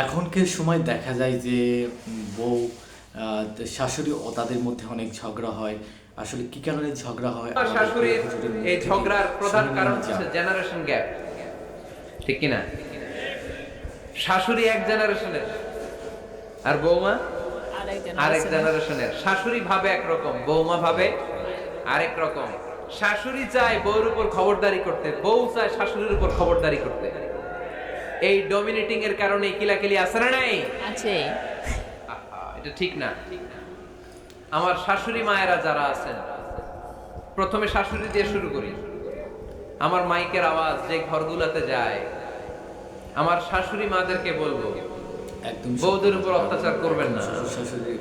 এখনকার সময় দেখা যায় যে বউ শাশুড়ি ও তাদের মধ্যে অনেক ঝগড়া হয়। আসলে কি কারণে ঝগড়া হয় আর আমাদের প্রিয় শাশুড়ির হুজুরের মুখ এই থেকে ঝগড়ার প্রধান শুনে কারণ নেওয়া হচ্ছে যাক। জেনারেশন গ্যাপ, ঠিক কিনা? শাশুড়ি এক জেনারেশনের আর বৌমা আরেক জেনারেশনের। শাশুড়ি ভাবে একরকম, বৌমা ভাবে আরেক রকম। শাশুড়ি চায় বউর উপর খবরদারি করতে, বউ চায় শাশুড়ির উপর খবরদারি করতে। এই ডমিনেটিং এর কারণে কিলাকিলি আছে না নাই? আছে। এটা ঠিক না। আমার শাশুড়ি মায়েরা যারা আছেন, প্রথমে শাশুড়ি দিয়ে শুরু করি। আমার মাইকের আওয়াজ যে ঘরগুলোতে যায়, আমার শাশুড়ি মাদেরকে বলবো, একদম বউদের উপর অত্যাচার করবেন না। শ্বশুর শাশুড়ি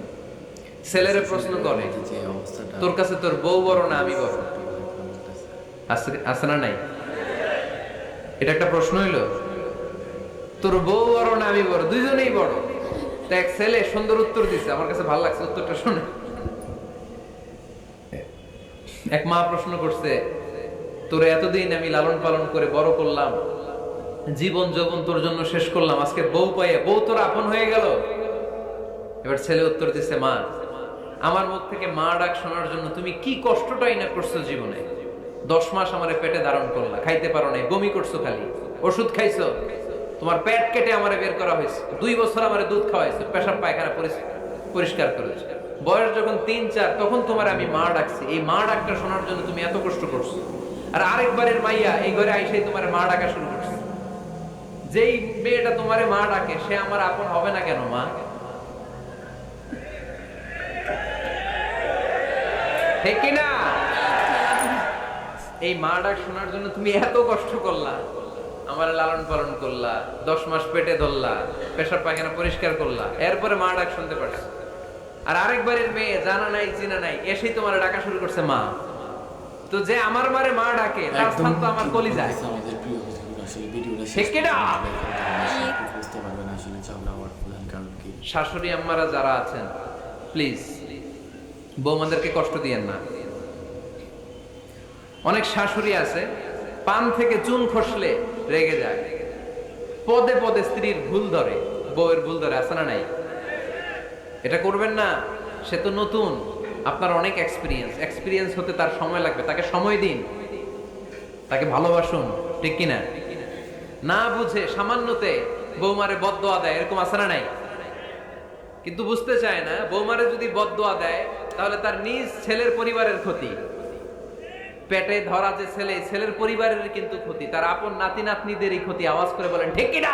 ছেলেরা প্রশ্ন করে, যে অবস্থাটা তোর কাছে তোর বউ বড় না আমি বড়? আছে না নাই? এটা একটা প্রশ্ন হইলো। তোর বউ বড় না আমি বড়? দুইজনেই বড়। তা এক ছেলে সুন্দর উত্তর দিছে, আমার কাছে ভালো লাগছে উত্তরটা শুনে। এক মা প্রশ্ন করছে, তোর এতদিন আমি লালন পালন করে বড় করলাম, জীবন যৌবন তোর জন্য শেষ করলাম, আজকে বউ পাইয়ে বউ তোর আপন হয়ে গেল? এবার ছেলে উত্তর দিছে, মা, আমার মুখ থেকে মা ডাক শোনার জন্য তুমি কি কষ্টটাই না করছো জীবনে। 10 মাস আমারে পেটে ধারণ করলা, খাইতে পারো নাই, বমি করছো, খালি ওষুধ খাইছো, তোমার পেট কেটে আমারে বের করা হয়েছে, 2 বছর আমারে দুধ খাওয়াইছো, পেশাব পায়খানা পরিষ্কার করেছো, বয়স যখন 3-4 তখন তোমার আমি মা ডাকছি। এই মা ডাকটা শোনার জন্য তুমি এত কষ্ট করছো, আর আরেকবারের মাইয়া এই ঘরে আইসাই তোমার মা ডাকা শুরু করছে। যেই মেয়েটা তোমারে মা ডাকে সে আমার আপন হবে না কেন মা? ঠিক কিনা? এই মা ডাক শোনার জন্য তুমি এত কষ্ট করলা, আমার লালন পালন করলা, 10 মাস পেটে ধরলা, পেশাব পায়খানা পরিষ্কার করলা, এরপরে মা ডাক শুনতে পারছ। আর আরেকবারের মেয়ে জানা নাই চিনা নাই এসেই তোমার ডাকা শুরু করছে মা। তো যে আমার মারে মা ডাকে তার স্থান তো আমার কলিজায়। আমাদের প্রিয় হুজুর আসলে ভিডিওটা ঠিক কিনা? বুঝতে পারবেন আসলে ঝগড়া হওয়ার প্রধান কারণ কি। শাশুড়ি আম্মারা যারা আছেন, প্লিজ বৌমাদেরকে কষ্ট দিয়েন না। অনেক শাশুড়ি আছে পান থেকে চুন খসলে রেগে যায়, পদে পদে স্ত্রীর ভুল ধরে, বউয়ের ভুল ধরে, আছে না নাই? এটা করবেন না। সে তো নতুন, আপনার অনেক এক্সপিরিয়েন্স হতে তার সময় লাগবে, তাকে সময় দিন, তাকে ভালোবাসুন, ঠিক কিনা? না বুঝে সামান্যতে বৌমারে বদদোয়া দেয়, এরকম আছে না নাই? কিন্তু বুঝতে চায় না, বৌমারে যদি বদদোয়া দেয় তাহলে তার নিজ ছেলের পরিবারের ক্ষতি, পেটে ধরা যে ছেলে, ছেলের পরিবারের কিন্তু ক্ষতি, তার আপন নাতি নাতনিদেরই ক্ষতি। আওয়াজ করে বলেন ঠিক কিনা?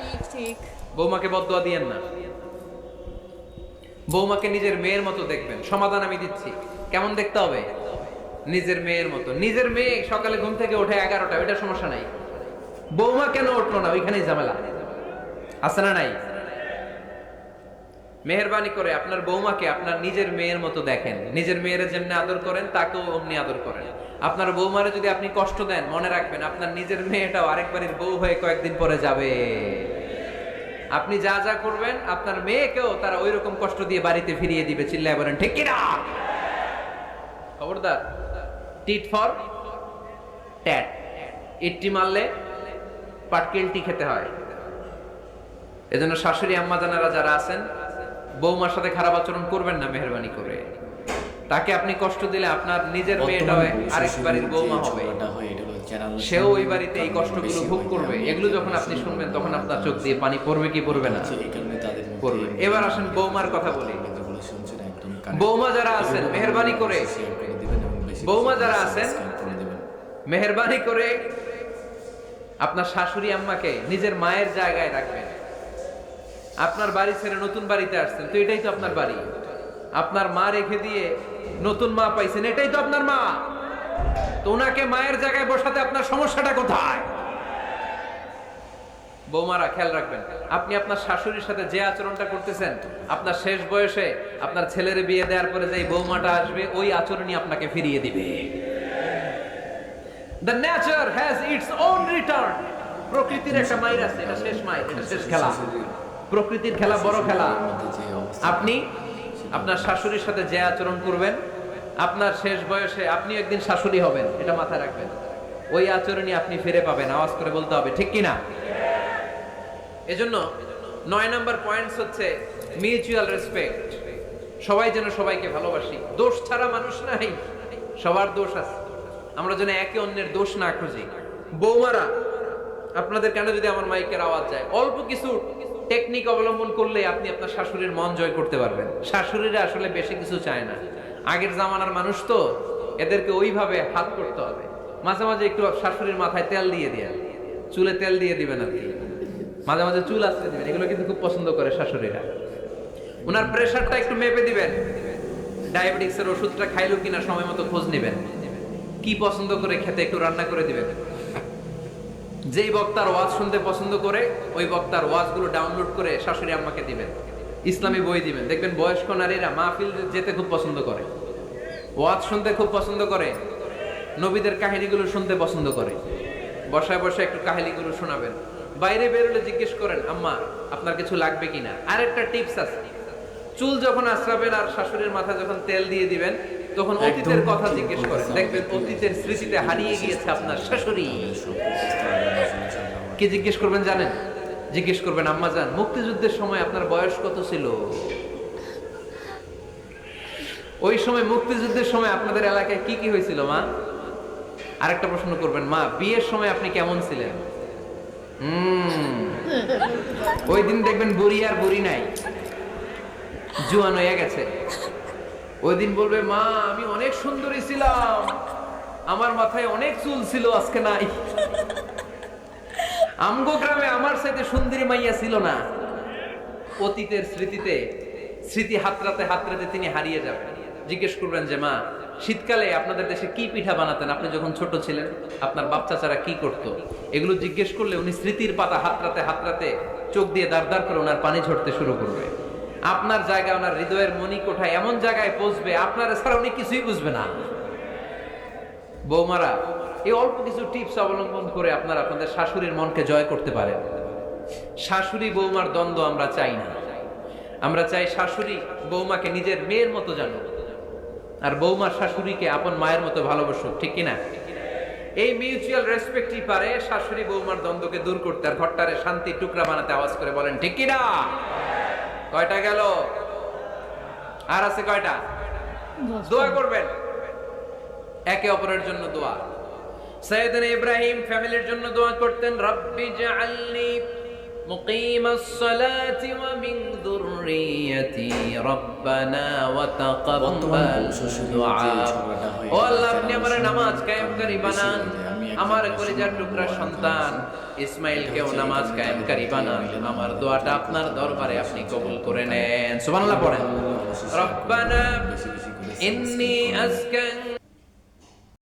ঠিক ঠিক। বৌমাকে বদদোয়া দিয়েন না। বৌমাকে নিজের মেয়ের মতো দেখবেন। সমাধান আমি দিচ্ছি, কেমন দেখতে হবে? নিজের মেয়ের মতো। নিজের মেয়ে সকালে ঘুম থেকে ওঠে 11টা, ওইটা সমস্যা নাই। বৌমা কেন উঠলো না, ওইখানেই ঝামেলা, আছে না নাই? মেহেরবানি করে আপনার বৌমাকে আপনার নিজের মেয়ের মতো দেখেন। নিজের মেয়ের যেমনি আদর করেন তাকেও অমনি আদর করেন। আপনার বৌমারে যদি আপনি কষ্ট দেন, মনে রাখবেন আপনার নিজের মেয়েটাও আরেকবারের বউ হয়ে কয়েকদিন পরে যাবে। আপনি যা যা করবেন আপনার মেয়েকেও তারা ওই রকম কষ্ট দিয়ে বাড়িতে ফিরিয়ে দিবে। চিল্লায় বলেন ঠিক কিনা? খবরদার, টিট ফর ট্যাট। ইট্টি মারলে পাটকেলটি খেতে হয়। এজন্য শাশুড়ি আম্মা জানারা যারা আছেন, বৌমার সাথে খারাপ আচরণ করবেন না মেহেরবানি করে। তাকে আপনি কষ্ট দিলে আপনার নিজের মেয়েটা আরেক বাড়ির বৌমা হবে, সেও ওই বাড়িতে এই কষ্টগুলো ভোগ করবে। এগুলো যখন আপনি শুনবেন তখন আপনার চোখ দিয়ে পানি পড়বে কি পড়বে না? পড়বে। এবার আসেন বৌমার কথা বলি। বৌমা যারা আছেন মেহেরবানি করে, বৌমা যারা আছেন মেহেরবানি করে আপনার শাশুড়ি আম্মাকে নিজের মায়ের জায়গায় রাখবেন। আপনার বাড়ি ছেড়ে নতুন বাড়িতে আসছেন, তো এটাই তো আপনার বাড়ি। আপনার মা রেখে দিয়ে নতুন মা পাইছেন, এটাই তো আপনার মা। তো ওনাকে মায়ের জায়গায় বসাতে আপনার সমস্যাটা কোথায়? বৌমারা খেয়াল রাখবেন, আপনি আপনার শাশুড়ির সাথে যে আচরণটা করতেছেন, আপনার শেষ বয়সে আপনার ছেলের বিয়ে দেওয়ার পরে যে বৌমাটা আসবে ওই আচরণই আপনাকে ফিরিয়ে দিবে। The nature has its own return. প্রকৃতির একটা মাইর আছে, এটা শেষ মাইর, এটা শেষ খেলা। প্রকৃতির খেলা বড় খেলা। আপনি আপনার শাশুড়ির সাথে যে আচরণ করবেন, আপনার শেষ বয়সে আপনি একদিন শাশুড়ি হবেন, এটা মাথায় রাখবেন। ওই আচরণই আপনি ফিরে পাবেন। আওয়াজ করে বলতে হবে ঠিক কিনা? এজন্য 9 নাম্বার পয়েন্টস হচ্ছে মিউচুয়াল রেসপেক্ট। সবাই যেন সবাইকে ভালোবাসি। দোষ ছাড়া মানুষ নাই, সবার দোষ আছে। আমরা যেন একে অন্যের দোষ না খুঁজি। বৌমারা, আপনাদের কানে যদি আমার মাইকের আওয়াজ যায়, অল্প কিছু টেকনিক অবলম্বন করলে আপনি আপনার শাশুড়ির মন জয় করতে পারবেন। শাশুড়িরা আসলে বেশি কিছু চায় না, আগের জামানার মানুষ তো, এদেরকে ওইভাবে হাত করতে হবে। মাঝে মাঝে একটু শাশুড়ির মাথায় তেল দিয়ে দিয়ে, চুলে তেল দিয়ে দিবেন আর কি, মাঝে মাঝে চুল আসতে দিবেন, এগুলো কিন্তু খুব পছন্দ করে শাশুড়িরা। ওনার প্রেশারটা একটু মেপে দিবেন, ডায়াবেটিক্সের ওষুধটা খাইলো কিনা সময় মতো খোঁজ নিবেন, কি পছন্দ করে খেতে একটু রান্না করে দিবেন। যেই বক্তার ওয়াজ শুনতে পছন্দ করে ওই বক্তার ওয়াজগুলো ডাউনলোড করে শাশুড়ি আম্মাকে দিবেন, ইসলামী বই দিবেন। দেখবেন বয়স্ক নারীরা মাহফিল যেতে খুব পছন্দ করে, ওয়াজ শুনতে খুব পছন্দ করে, নবীদের কাহিনীগুলো শুনতে পছন্দ করে। বসায় বসে একটু কাহিনীগুলো শোনাবেন। বাইরে বেরোলে জিজ্ঞেস করেন, আম্মা আপনার কিছু লাগবে কিনা। আরেকটা টিপস আছে, চুল যখন আশ্রাবেন আর শাশুড়ির মাথা যখন তেল দিয়ে দিবেন তখন অতীতের কথা জিজ্ঞেস করেন। দেখবেন অতীতের স্মৃতিতে হারিয়ে গিয়েছে আপনার শাশুড়ি। কি জিজ্ঞেস করবেন জানেন? জিজ্ঞেস করবেন, আম্মা জান মুক্তিযুদ্ধের সময় আপনার বয়স কত ছিল? ওই সময় মুক্তিযুদ্ধের সময় আপনাদের এলাকায় কি কি হয়েছিল মা? আরেকটা প্রশ্ন করবেন, মা বিয়ের সময় আপনি কেমন ছিলেন? ওই দিন দেখবেন বুড়ি আর বুড়ি নাই, জুয়ান হয়ে গেছে। ওই দিন বলবে, মা আমি অনেক সুন্দরী ছিলাম, আমার মাথায় অনেক চুল ছিল, আজকে নাই। আমগো গ্রামে আমার সাথে সুন্দরী মাইয়া ছিল না। অতীতের স্মৃতিতে, স্মৃতি হাতড়াতে হাতড়াতে তিনি হারিয়ে যাবেন। জিজ্ঞেস করবেন যে, মা শীতকালে আপনাদের দেশে কি পিঠা বানাতেন আপনি যখন ছোট ছিলেন? আপনার বাপ চাচারা কি করতো? এগুলো জিজ্ঞেস করলে উনি স্মৃতির পাতা হাতড়াতে হাতড়াতে চোখ দিয়ে দাঁড় দাঁড় করে ওনার পানি ঝরতে শুরু করবে। আপনার জায়গা, ওনার হৃদয়ের মনি কোঠায় এমন জায়গায় পৌঁছবে আপনার ছাড়া উনি কিছুই বুঝবে না। বৌমারা, এই অল্প কিছু টিপস অবলম্বন করে আপনারা আপনাদের শাশুড়ির মনকে জয় করতে পারেন। শাশুড়ি বৌমার দ্বন্দ্ব আমরা চাই না। আমরা চাই শাশুড়ি বৌমাকে নিজের মেয়ের মতো জানুক, আর বৌমা শাশুড়িকে আপন মায়ের মতো ভালোবাসুক, ঠিক কিনা? এই মিউচুয়াল রেসপেক্টই পারে শাশুড়ি বৌমার দ্বন্দ্বকে দূর করতে আর ঘরটারে শান্তি টুকরা বানাতে। আওয়াজ করে বলেন ঠিক কিনা? কয়টা গেল? আর আছে কয়টা? দোয়া করবেন একে অপরের জন্য। দোয়া, সাইয়েদনা ইব্রাহিম ফ্যামিলির জন্য দোয়া করতেন, রব্বি জাআলনি মুকিমাস সালাতি ওয়া মিন যুররিয়াতি রব্বানা ওয়া তাকাব্বাল দুআ। ও আল্লাহ, আপনি আমার নামাজ কায়েমকারী বানান, আমার কলিজার টুকরা সন্তান ইসমাইলকেও নামাজ কায়েমকারী বানান। আমার দোয়াটা আপনার দরবারে আপনি কবুল করে নেন। সুবহানাল্লাহ পড়েন। রব্বানা ইন্নী আসকান